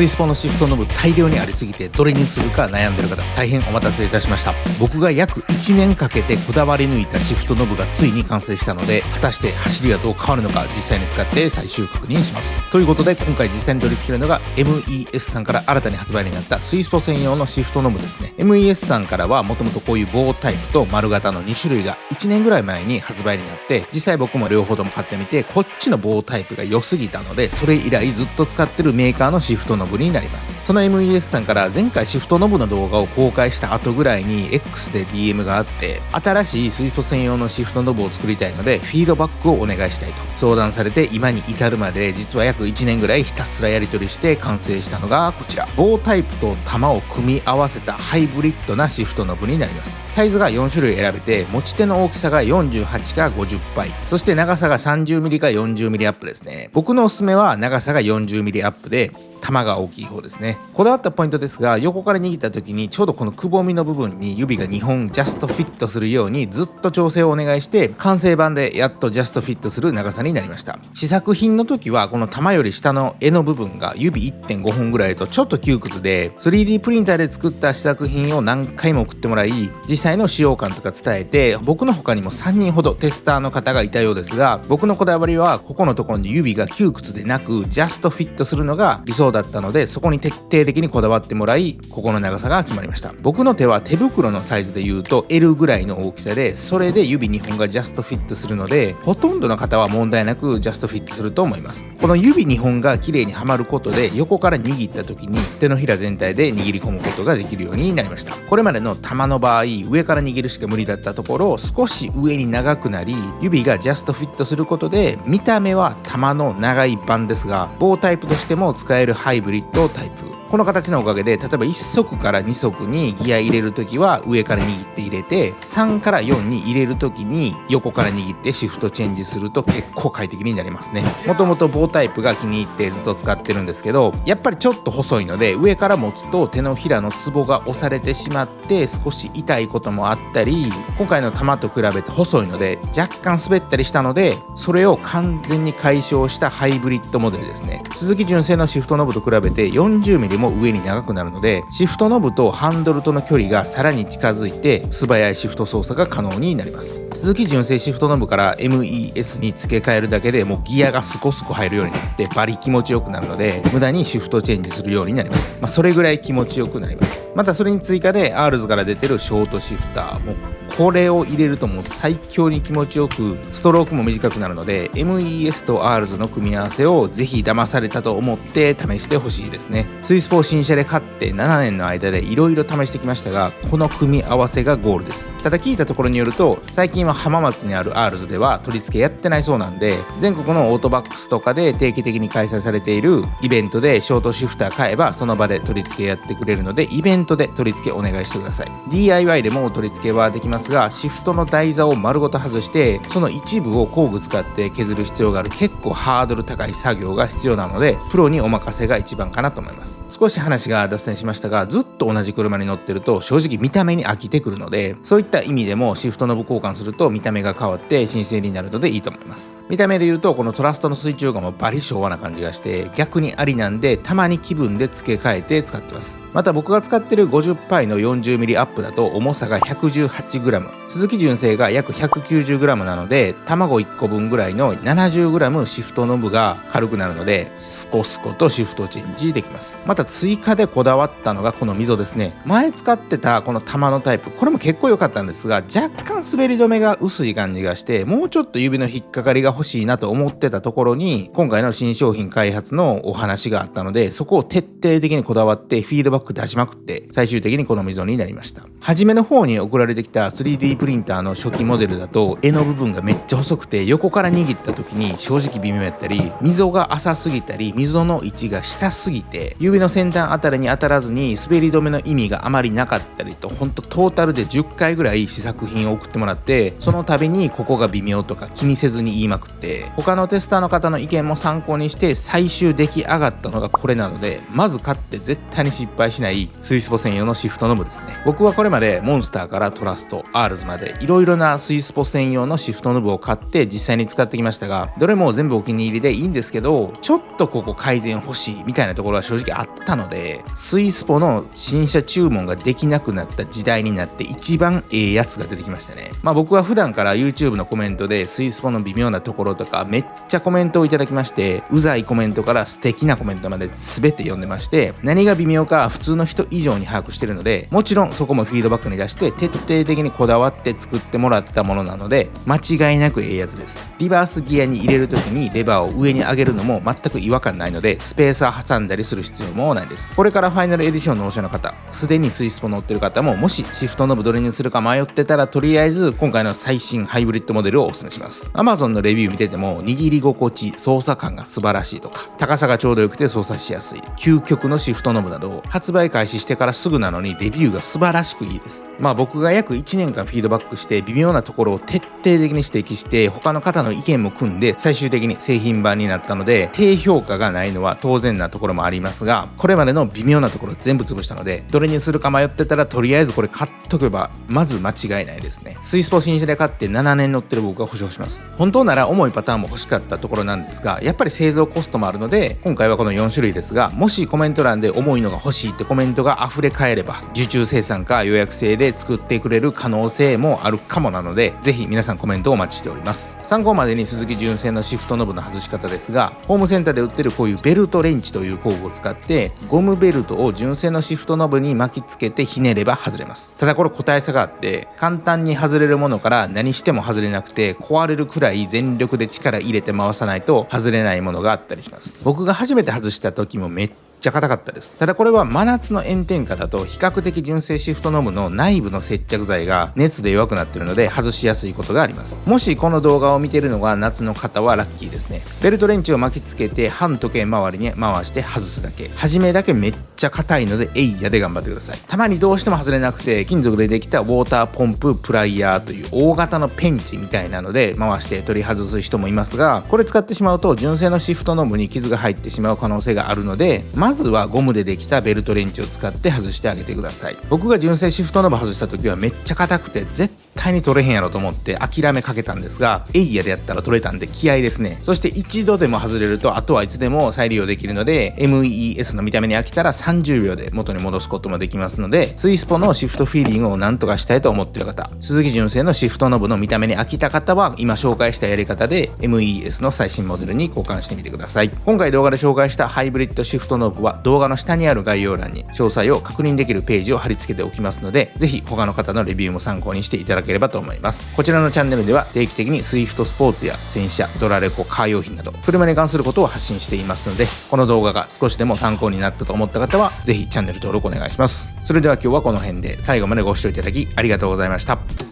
スイスポのシフトノブ大量にありすぎてどれにするか悩んでる方、大変お待たせいたしました。僕が約1年かけてこだわり抜いたシフトノブがついに完成したので、果たして走りがどう変わるのか実際に使って最終確認します。ということで今回実際に取り付けるのが MES さんから新たに発売になったスイスポ専用のシフトノブですね。 MES さんからはもともとこういう棒タイプと丸型の2種類が1年ぐらい前に発売になって、実際僕も両方とも買ってみて、こっちの棒タイプが良すぎたので、それ以来ずっと使ってるメーカーのシフトノブになります。その MES さんから前回シフトノブの動画を公開した後ぐらいに X で DM があって、新しいスイスポ専用のシフトノブを作りたいのでフィードバックをお願いしたいと相談されて、今に至るまで実は約1年ぐらいひたすらやり取りして完成したのがこちら、棒タイプと玉を組み合わせたハイブリッドなシフトノブになります。サイズが4種類選べて、持ち手の大きさが48か50パイ、そして長さが 30mm か 40mm アップですね。僕のおすすめは長さが 40mm アップで玉が大きい方ですね。こだわったポイントですが、横から握った時にちょうどこのくぼみの部分に指が2本ジャストフィットするようにずっと調整をお願いして、完成版でやっとジャストフィットする長さになりました。試作品の時はこの玉より下の柄の部分が指 1.5 本ぐらいとちょっと窮屈で、 3D プリンターで作った試作品を何回も送ってもらい、実際の使用感とか伝えて、僕の他にも3人ほどテスターの方がいたようですが、僕のこだわりはここのところに指が窮屈でなくジャストフィットするのが理想だったので、そこに徹底的にこだわってもらい、ここの長さが決まりました。僕の手は手袋のサイズでいうと L ぐらいの大きさで、それで指2本がジャストフィットするので、ほとんどの方は問題なくジャストフィットすると思います。この指2本が綺麗にはまることで、横から握った時に手のひら全体で握り込むことができるようになりました。これまでの玉の場合、上から握るしか無理だったところ、少し上に長くなり、指がジャストフィットすることで見た目は玉の長い版ですが、棒タイプとしても使えるハイブリッドタイプ。この形のおかげで、例えば1足から2足にギア入れるときは上から握って入れて、3から4に入れるときに横から握ってシフトチェンジすると結構快適になりますね。もともと棒タイプが気に入ってずっと使ってるんですけど、やっぱりちょっと細いので、上から持つと手のひらのツボが押されてしまって少し痛いこともあったり、今回の玉と比べて細いので若干滑ったりしたので、それを完全に解消したハイブリッドモデルですね。鈴木純正のシフトノブと比べて 40mmも上に長くなるので、シフトノブとハンドルとの距離がさらに近づいて素早いシフト操作が可能になります。鈴木純正シフトノブから MES に付け替えるだけでもうギアがスコスコ入るようになってバリ気持ちよくなるので、無駄にシフトチェンジするようになります。それぐらい気持ちよくなります。またそれに追加で ARS から出てるショートシフターも、これを入れるともう最強に気持ちよく、ストロークも短くなるので、 MES と ARS の組み合わせをぜひ騙されたと思って試してほしいですね。スイスポを新車で買って7年の間でいろいろ試してきましたが、この組み合わせがゴールです。ただ聞いたところによると、最近は浜松にある ARS では取り付けやってないそうなんで、全国のオートバックスとかで定期的に開催されているイベントでショートシフター買えばその場で取り付けやってくれるので、イベントで取り付けお願いしてください。 DIY でも取り付けはできますが、シフトの台座を丸ごと外してその一部を工具使って削る必要がある、結構ハードル高い作業が必要なので、プロにお任せが一番かなと思います。少し話が脱線しましたが、ずっと同じ車に乗ってると正直見た目に飽きてくるので、そういった意味でもシフトノブ交換すると見た目が変わって新鮮になるのでいいと思います。見た目で言うと、このトラストの水中画もバリ昭和な感じがして逆にありなんで、たまに気分で付け替えて使ってます。また僕が使ってる50パイの 40mm アップだと重さが 118g、 鈴木純正が約 190g なので、卵1個分ぐらいの 70g シフトノブが軽くなるので、スコスコとシフトチェンジできます。また追加でこだわったのがこの溝ですね。前使ってたこの玉のタイプ、これも結構良かったんですが、若干滑り止めが薄い感じがして、もうちょっと指の引っかかりが欲しいなと思ってたところに、今回の新商品開発のお話があったので、そこを徹底的にこだわってフィードバック出しまくって、最終的にこの溝になりました。初めの方に送られてきた 3D プリンターの初期モデルだと、柄の部分がめっちゃ細くて横から握った時に正直微妙やったり、溝が浅すぎたり、溝の位置が下すぎて指の先端あたりに当たらずに滑り止めの意味があまりなかったりと、ほんとトータルで10回ぐらい試作品を送ってもらって、その度にここが微妙とか気にせずに言いまくって、他のテスターの方の意見も参考にして最終出来上がったのがこれなので、まず買って絶対に失敗しないスイスポ専用のシフトノブですね。僕はこれまでモンスターからトラスト、アールズまでいろいろなスイスポ専用のシフトノブを買って実際に使ってきましたが、どれも全部お気に入りでいいんですけど、ちょっとここ改善欲しいみたいなところは正直あったので、スイスポの新車注文ができなくなった時代になって一番やつが出てきましたね。僕は普段から YouTube のコメントでスイスポの微妙なところとかめっちゃコメントをいただきまして、うざいコメントから素敵なコメントまで全て読んでまして、何が微妙か普通の人以上に把握してるので、もちろんそこもフィードバックに出して徹底的にこだわって作ってもらったものなので、間違いなくやつです。リバースギアに入れるときにレバーを上に上げるのも全く違和感ないので、スペーサー挟んだりする必要もないです。これからファイナルエディション納車の方、すでにスイスポ乗ってる方も、もしシフトノブどれにするか迷ってたら、とりあえず今回の最新ハイブリッドモデルをお勧めします。 Amazon のレビュー見てても、握り心地、操作感が素晴らしいとか、高さがちょうど良くて操作しやすい、究極のシフトノブなど、発売開始してからすぐなのにレビューが素晴らしくいいです。僕が約1年間フィードバックして微妙なところを徹底的に指摘して、他の方の意見も組んで最終的に製品版になったので、低評価がないのは当然なところもありますが、これまでの微妙なところ全部潰したので、どれにするか迷ってたらとりあえずこれ買っとけばまず間違いないですね。スイスポ新車で買って7年乗ってる僕が保証します。本当なら重いパターンも欲しかったところなんですが、やっぱり製造コストもあるので、今回はこの4種類ですが、もしコメント欄で重いのが欲しいってコメントが溢れ返れば、受注生産か予約制で作ってくれる可能性もあるかもなので、ぜひ皆さんコメントをお待ちしております。参考までに鈴木純正のシフトノブの外し方ですが、ホームセンターで売ってるこういうベルトレンチという工具を使ってゴムベルトを純正のシフトノブに巻きつけてひねれば外れます。ただこれ個体差があって、簡単に外れるものから何しても外れなくて、壊れるくらい全力で力入れて回さないと外れないものがあったりします。僕が初めて外した時もめっちゃ硬かったです。ただこれは真夏の炎天下だと比較的純正シフトノブの内部の接着剤が熱で弱くなっているので外しやすいことがあります。もしこの動画を見ているのが夏の方はラッキーですね。ベルトレンチを巻きつけて半時計回りに回して外すだけ。初めだけめっちゃ硬いのでやで頑張ってください。たまにどうしても外れなくて、金属でできたウォーターポンププライヤーという大型のペンチみたいなので回して取り外す人もいますが、これ使ってしまうと純正のシフトノブに傷が入ってしまう可能性があるので、まずはゴムでできたベルトレンチを使って外してあげてください。僕が純正シフトノブ外した時はめっちゃ硬くて絶対に取れへんやろと思って諦めかけたんですが、やでやったら取れたんで気合ですね。そして一度でも外れるとあとはいつでも再利用できるので、 MES の見た目に飽きたら30秒で元に戻すこともできますので、スイスポのシフトフィーリングをなんとかしたいと思っている方、鈴木純正のシフトノブの見た目に飽きた方は今紹介したやり方で MES の最新モデルに交換してみてください。今回動画で紹介したハイブリッドシフトノブは動画の下にある概要欄に詳細を確認できるページを貼り付けておきますので、ぜひ他の方のレビューも参考にしていただければと思います。こちらのチャンネルでは定期的にスイフトスポーツや洗車、ドラレコ、カー用品など車に関することを発信していますので、この動画が少しでも参考になったと思った方はぜひチャンネル登録お願いします。それでは今日はこの辺で、最後までご視聴いただきありがとうございました。